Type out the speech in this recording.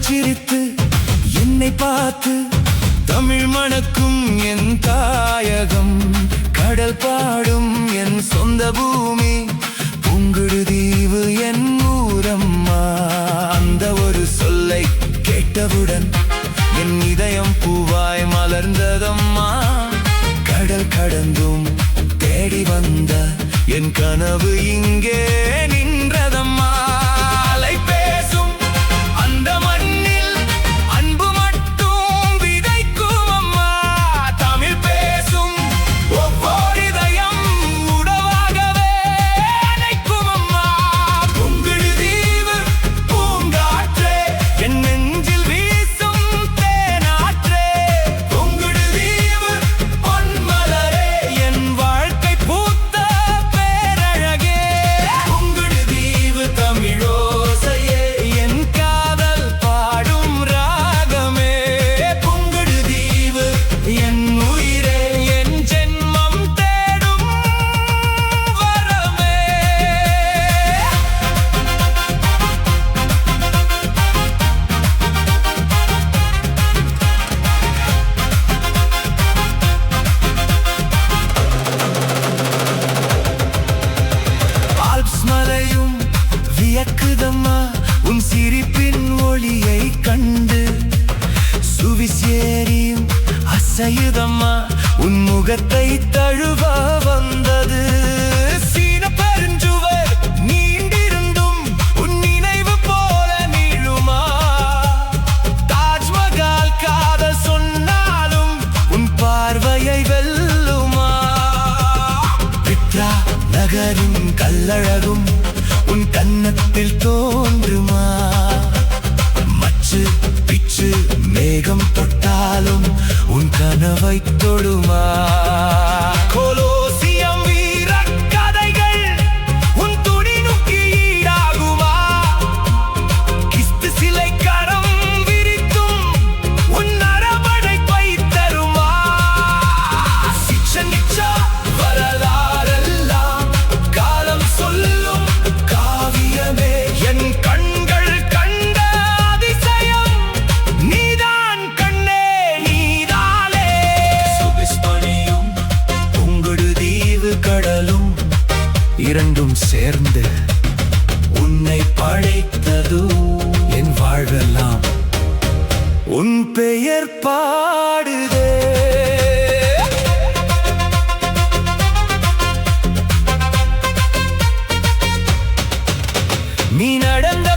சிரித்து என்னை பார்த்து தமிழ் மணக்கும் என் தாயகம், கடல் பாடும் என் சொந்த பூமி, புங்குடுதீவு என் ஊரம்மா. அந்த ஒரு சொல்லை கேட்டவுடன் என் இதயம் பூவாய் மலர்ந்ததம்மா. கடல் கடந்தும் தேடி வந்த என் கனவு இங்கே நின்றதம்மா. அலை பேசும் அந்த மண்ணில் அன்பு மட்டும் விதைக்கும் அம்மா. தமிழ் பேசும் ஒவ்வொரு இதயம் உணவாகவே அணைக்கும் அம்மா. புங்குடுதீவு பூங்காற்றே, என் நெஞ்சில் வீசும் தேனாற்றே. புங்குடுதீவு பொன்மலரே, என் வாழ்க்கை பூத்த பேரழகே. புங்குடுதீவு தமிழோசையே, என் காதல் பாடும் ராகமே. புங்குடுதீவு என் உயிரே, என் ஜென்மம் தேடும் வரமே. ஆல்ப்ஸ் மலையும் வியக்குதம்மா உன் சிரிப்பின் ஒளியை கண்டு. சுவிஸ் ஏரியும் அசையுதம்மா உன் முகத்தை தழுவ வந்தது. சீன பெருஞ்சுவர் நீண்டிருந்தும் உன் நினைவு போல நீளுமா. தாஜ்மஹால் காதல் சொன்னாலும் உன் பார்வையை வெல்லுமா. பிட்ரா நகரின் கல்லழகும் உன் கன்னத்தில் தோன்றுமா. மச்சு பிச்சு மேகம் தொட்டாலும் உன் கனவை தொடுமா. கொலோசியம் வீரக் கதைகள் உன் துணிநுக்கு ஈடாகுமா. கிறிஸ்து சிலை கரம் விரித்தும் உன் நரபடைப்பை தருமா. சிச்சன் நிச்சா வரலாறெல்லாம் காலம் சொல்லும் காவியமே. என் கண்கள் கண்ட அதிசயம் நீதான் கண்ணே, நீதானே. சுவிஸ் பனியும் புங்குடுதீவு கடலும் இரண்டும் சேர்ந்து உன்னை படைத்தது. என் வாழ்வெல்லாம் உன் பெயர் பாடுதே. நீ நடந்த